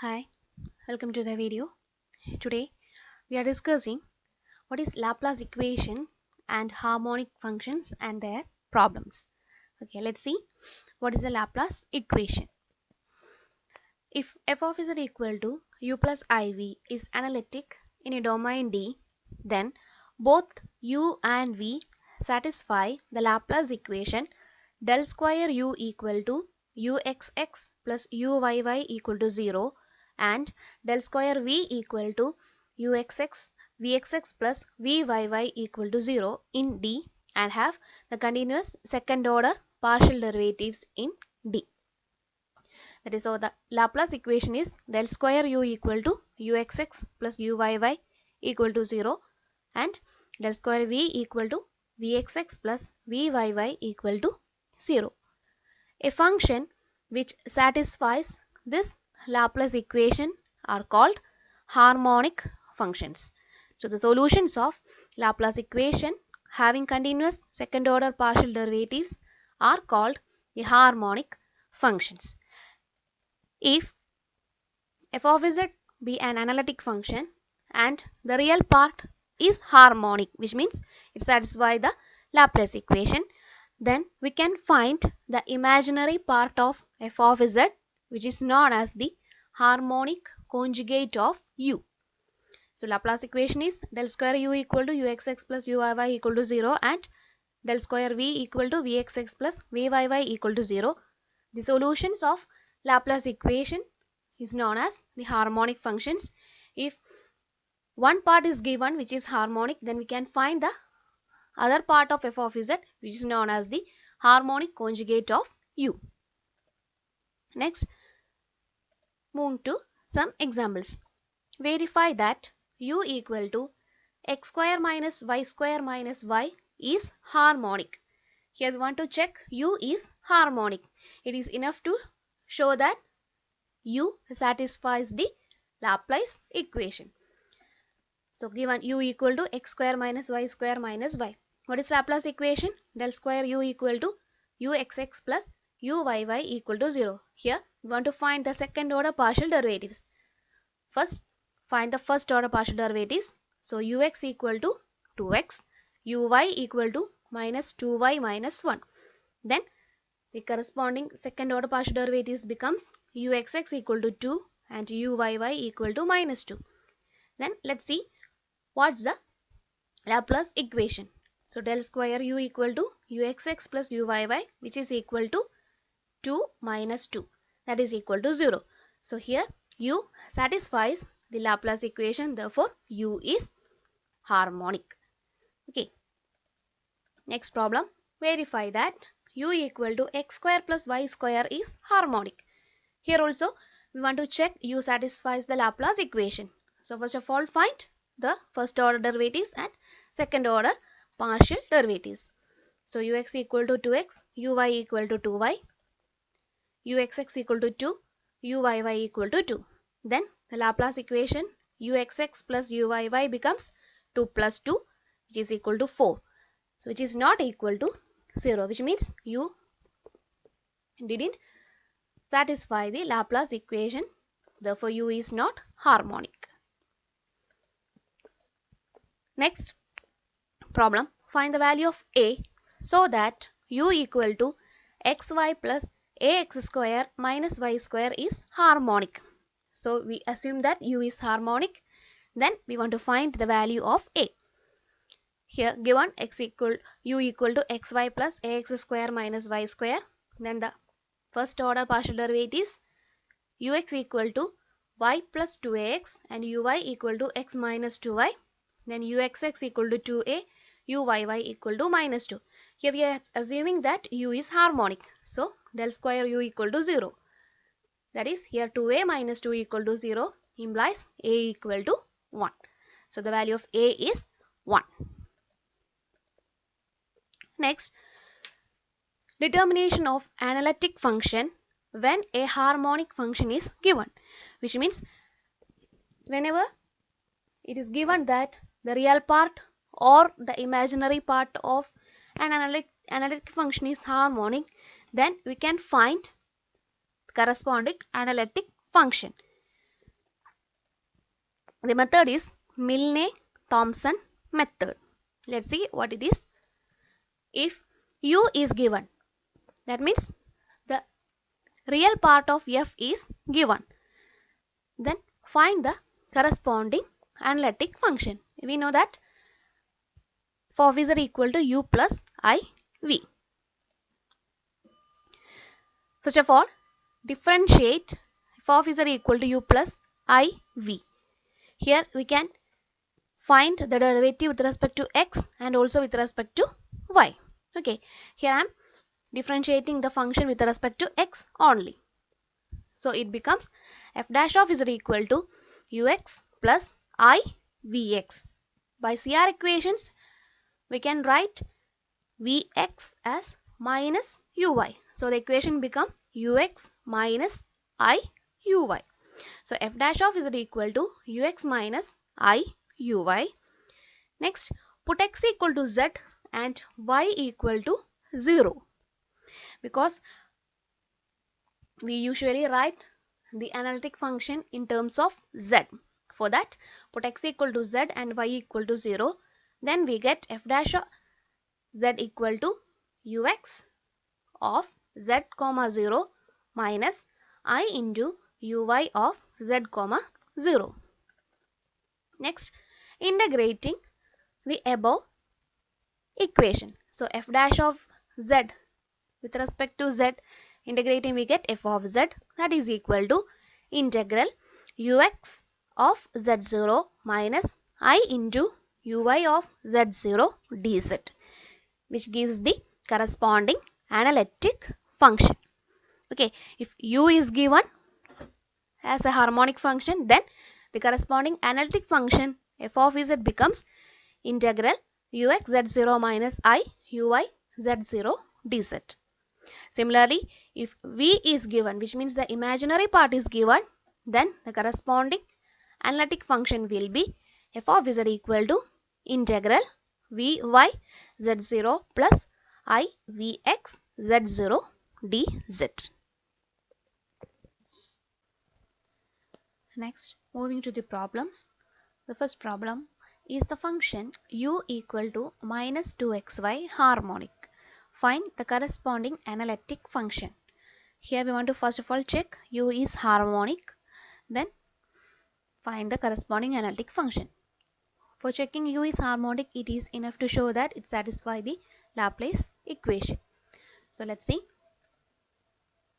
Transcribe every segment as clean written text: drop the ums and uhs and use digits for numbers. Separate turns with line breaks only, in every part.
Hi, welcome to the video. Today we are discussing what is Laplace equation and harmonic functions and their problems. Okay, let's see what is the Laplace equation. If f of z equal to u plus iv is analytic in a domain D, then both u and v satisfy the Laplace equation del square u equal to uxx plus uyy equal to 0 and del square v equal to uxx vxx plus vyy equal to 0 in D and have the continuous second order partial derivatives in D. That is, so the Laplace equation is del square u equal to uxx plus uyy equal to 0 and del square v equal to vxx plus vyy equal to 0. A function which satisfies this Laplace equation are called harmonic functions. So the solutions of Laplace equation having continuous second order partial derivatives are called the harmonic functions. If f of z be an analytic function and the real part is harmonic, which means it satisfies the Laplace equation, then we can find the imaginary part of f of z, which is known as the harmonic conjugate of u. So Laplace equation is del square u equal to uxx plus uyy equal to 0 and del square v equal to vxx plus vyy equal to 0. The solutions of Laplace equation is known as the harmonic functions. If one part is given which is harmonic, then we can find the other part of f of z, which is known as the harmonic conjugate of u. Next, moving to some examples. Verify that u equal to x square minus y is harmonic. Here we want to check u is harmonic. It is enough to show that u satisfies the Laplace equation. So given u equal to x square minus y. What is Laplace equation? Del square u equal to uxx plus uyy equal to 0. Here we want to find the second order partial derivatives. First, find the first order partial derivatives. So ux equal to 2x, uy equal to minus 2y minus 1. Then the corresponding second order partial derivatives becomes uxx equal to 2 and uyy equal to minus 2. Then let's see what's the Laplace equation. So del square u equal to uxx plus uyy, which is equal to 2 minus 2, that is equal to 0. So here u satisfies the Laplace equation, therefore u is harmonic. Okay. Next problem, verify that u equal to x square plus y square is harmonic. Here also we want to check u satisfies the Laplace equation. So first of all, find the first order derivatives and second order partial derivatives. So ux equal to 2x, uy equal to 2y, uxx equal to 2, uyy equal to 2. Then the Laplace equation uxx plus uyy becomes 2 plus 2, which is equal to 4. So which is not equal to 0, which means u didn't satisfy the Laplace equation, therefore u is not harmonic. Next problem, find the value of a so that u equal to xy plus ax square minus y square is harmonic. So we assume that u is harmonic, then we want to find the value of a. Here given u equal to xy plus ax square minus y square, then the first order partial derivatives ux equal to y plus 2ax and uy equal to x minus 2y, then uxx equal to 2a, uyy equal to minus 2. Here we are assuming that u is harmonic. So del square u equal to 0. That is, here 2a minus 2 equal to 0 implies a equal to 1. So the value of a is 1. Next, determination of analytic function when a harmonic function is given, which means whenever it is given that the real part or the imaginary part of an analytic function is harmonic, then we can find corresponding analytic function. The method is Milne-Thomson method. Let's see what it is. If u is given, that means the real part of f is given, then find the corresponding analytic function. We know that f of z equal to u plus iv. First of all, differentiate f of z equal to u plus iv. Here we can find the derivative with respect to x and also with respect to y. Okay, here I am differentiating the function with respect to x only. So it becomes f dash of z equal to ux plus ivx. By CR equations, we can write vx as minus uy. So the equation become ux minus iuy. So f dash of z equal to ux minus iuy. Next, put x equal to z and y equal to 0, because we usually write the analytic function in terms of z. For that, put x equal to z and y equal to 0. Then we get f dash of z equal to ux of z comma 0 minus I into uy of z comma 0. Next, integrating the above equation. So f dash of z with respect to z, integrating we get f of z, that is equal to integral ux of z0 minus I into uy of z0 dz, which gives the corresponding analytic function. Okay, if u is given as a harmonic function, then the corresponding analytic function f of z becomes integral ux z0 minus I uy z0 dz. Similarly, if v is given, which means the imaginary part is given, then the corresponding analytic function will be f of z equal to integral vy z0 plus I vx z0 dz. Next, moving to the problems. The first problem is the function u equal to minus 2xy harmonic. Find the corresponding analytic function. Here we want to first of all check u is harmonic, then find the corresponding analytic function. For checking u is harmonic, it is enough to show that it satisfies the Laplace equation. So let's see.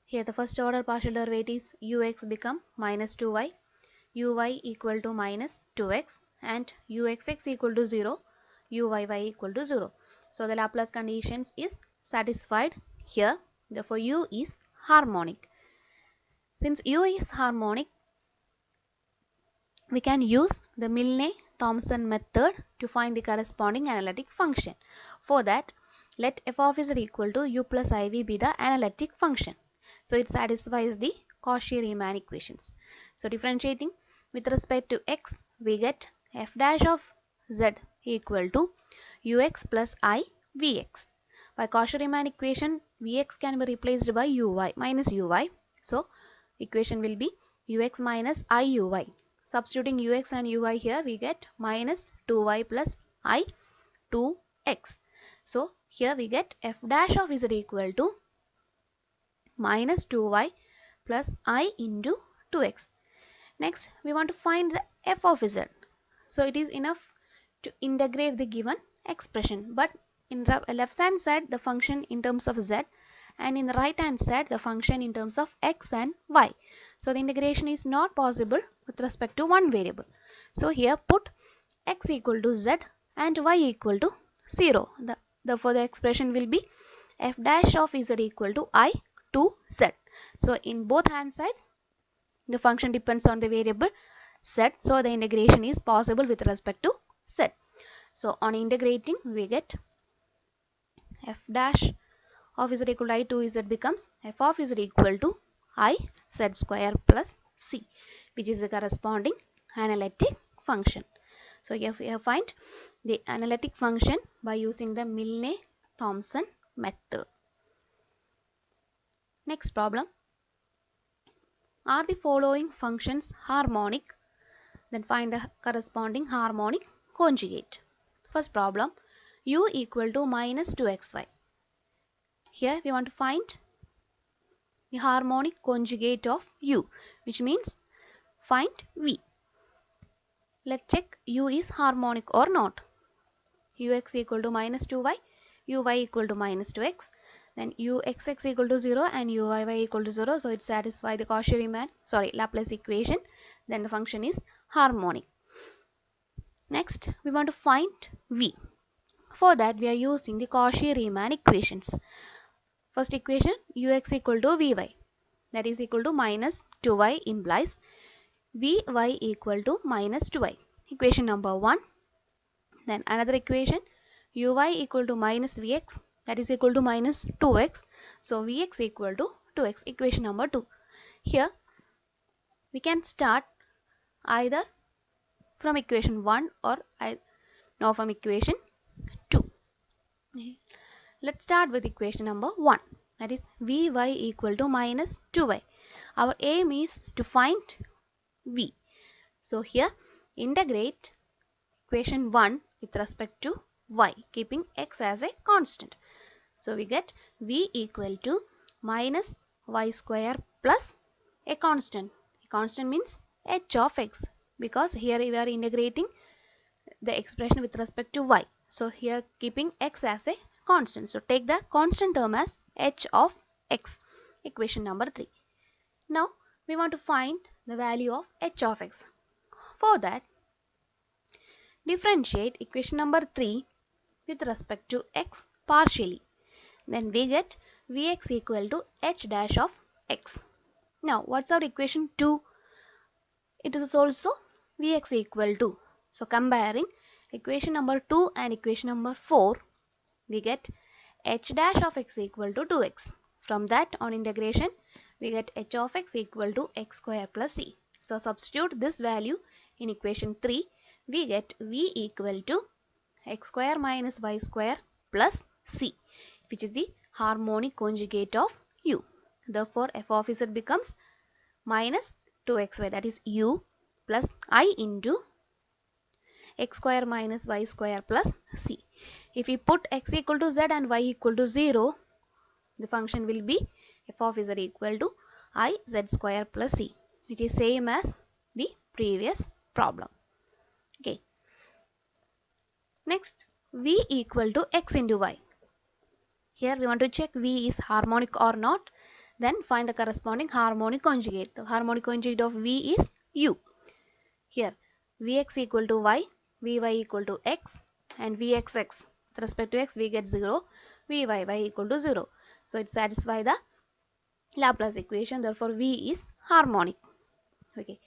Here the first order partial derivatives ux become minus 2y, uy equal to minus 2x, and uxx equal to 0, uyy equal to 0. So the Laplace conditions is satisfied here. Therefore u is harmonic. Since u is harmonic, we can use the Milne-Thomson method to find the corresponding analytic function. For that, let f of z equal to u plus iv be the analytic function. So it satisfies the Cauchy-Riemann equations. So differentiating with respect to x, we get f dash of z equal to ux plus I vx. By Cauchy-Riemann equation, vx can be replaced by uy minus uy. So equation will be ux minus iuy. Substituting ux and uy here, we get minus 2y plus I 2x. So here we get f dash of z equal to minus 2y plus I into 2x. Next, we want to find the f of z. So it is enough to integrate the given expression. But in the left hand side, the function in terms of z, and in the right hand side, the function in terms of x and y. So the integration is not possible with respect to one variable. So here put x equal to z and y equal to 0. Therefore the expression will be f dash of z equal to I to z. So in both hand sides, the function depends on the variable z. So the integration is possible with respect to z. So on integrating, we get f dash of z equal to I to z becomes f of z equal to I z square plus c, which is the corresponding analytic function. So here we find the analytic function by using the Milne-Thomson method. Next problem. Are the following functions harmonic? Then find the corresponding harmonic conjugate. First problem, u equal to minus 2xy. Here we want to find the harmonic conjugate of u, which means find v. Let's check u is harmonic or not. Ux equal to minus 2y, uy equal to minus 2x, then uxx equal to 0 and uyy equal to 0. So it satisfies the Cauchy-Riemann, Laplace equation. Then the function is harmonic. Next, we want to find v. For that, we are using the Cauchy-Riemann equations. First equation, ux equal to vy, that is equal to minus 2y implies vy equal to minus 2y. Equation number 1. Then another equation, uy equal to minus vx, that is equal to minus 2x. So vx equal to 2x. Equation number 2. Here we can start either from equation 1 or now from equation 2. Let's start with equation number 1, that is vy equal to minus 2y. Our aim is to find v. So here integrate equation 1 with respect to y, keeping x as a constant. So we get v equal to minus y square plus a constant. A constant means h of x, because here we are integrating the expression with respect to y. So here keeping x as a constant. So take the constant term as h of x. Equation number 3. Now we want to find the value of h of x. For that, differentiate equation number 3 with respect to x partially. Then we get vx equal to h dash of x. Now what's our equation 2? It is also vx equal to. So comparing equation number 2 and equation number 4, we get h dash of x equal to 2x. From that, on integration, we get h of x equal to x square plus c. So substitute this value in equation 3. We get v equal to x square minus y square plus c, which is the harmonic conjugate of u. Therefore, f of z becomes minus 2xy, that is u plus I into x square minus y square plus c. If we put x equal to z and y equal to 0, the function will be f of z equal to I z square plus c, which is same as the previous problem. Okay. Next, v equal to x into y. Here we want to check v is harmonic or not. Then find the corresponding harmonic conjugate. The harmonic conjugate of v is u. Here vx equal to y, vy equal to x, and vxx. With respect to x we get 0, vyy equal to 0. So it satisfies the Laplace equation. Therefore v is harmonic. Okay.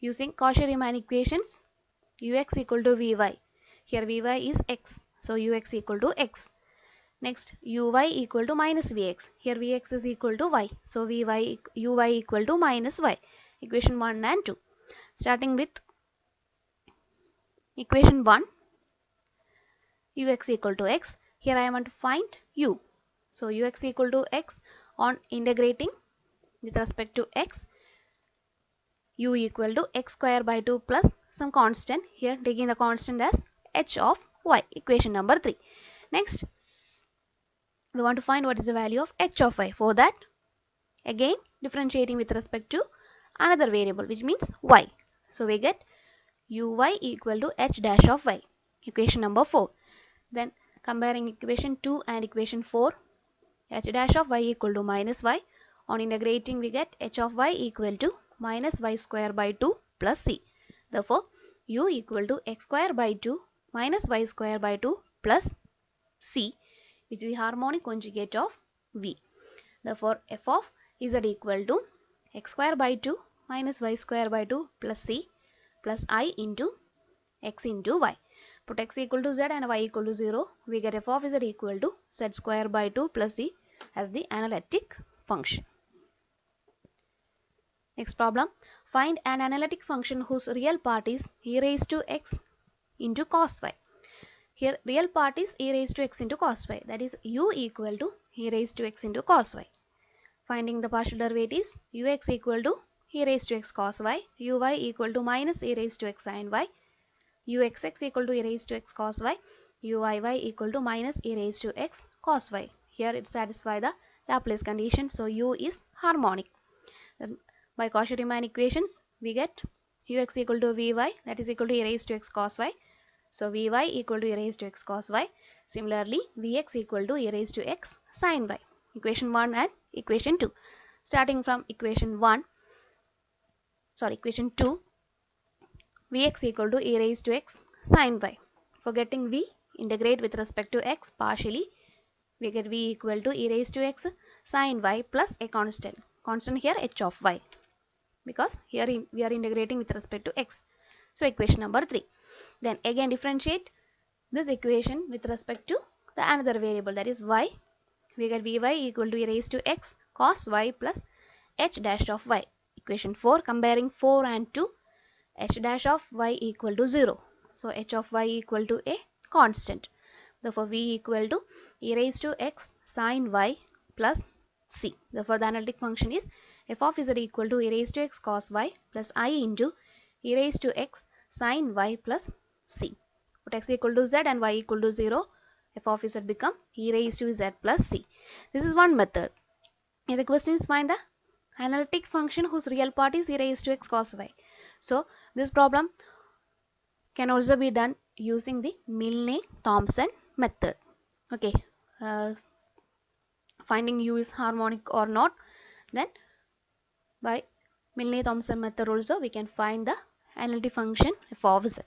Using Cauchy-Riemann equations, ux equal to vy. Here vy is x. So ux equal to x. Next, uy equal to minus vx. Here vx is equal to y. So uy equal to minus y. Equation 1 and 2. Starting with equation 1, ux equal to x. Here I want to find u. So ux equal to x, on integrating with respect to x, u equal to x square by 2 plus some constant. Here taking the constant as h of y. Equation number 3. Next, we want to find what is the value of h of y. For that, again differentiating with respect to another variable, which means y. So we get uy equal to h dash of y. Equation number 4. Then comparing equation 2 and equation 4, h dash of y equal to minus y. On integrating we get h of y equal to minus y square by 2 plus c. Therefore u equal to x square by 2 minus y square by 2 plus c, which is the harmonic conjugate of v. Therefore f of z equal to x square by 2 minus y square by 2 plus c plus I into x into y. Put x equal to z and y equal to 0. We get f of z equal to z square by 2 plus c as the analytic function. Next problem. Find an analytic function whose real part is e raised to x into cos y. Here real part is e raised to x into cos y. That is u equal to e raised to x into cos y. Finding the partial derivatives, ux equal to e raised to x cos y, uy equal to minus e raised to x sin y, uxx equal to e raised to x cos y, uyy equal to minus e raised to x cos y. Here it satisfies the Laplace condition, so u is harmonic. By Cauchy-Riemann equations, we get ux equal to vy, that is equal to e raised to x cos y. So vy equal to e raised to x cos y. Similarly, vx equal to e raised to x sin y. Equation 1 and equation 2. Starting from equation 2, vx equal to e raised to x sin y. For getting v, integrate with respect to x partially. We get v equal to e raised to x sin y plus a constant. Constant here h of y, because here we are integrating with respect to x. So equation number 3. Then again differentiate this equation with respect to the another variable, that is y. We get vy equal to e raised to x cos y plus h dash of y. Equation 4, comparing 4 and 2, h dash of y equal to 0. So h of y equal to a constant. Therefore v equal to e raised to x sin y plus c. Therefore the analytic function is f of z equal to e raised to x cos y plus I into e raised to x sin y plus c. Put x equal to z and y equal to 0, f of z become e raised to z plus c. This is one method. And the question is, find the analytic function whose real part is e raised to x cos y. So this problem can also be done using the Milne-Thomson method. Okay, finding u is harmonic or not, then by Milne-Thomson method also we can find the analytic function f of z.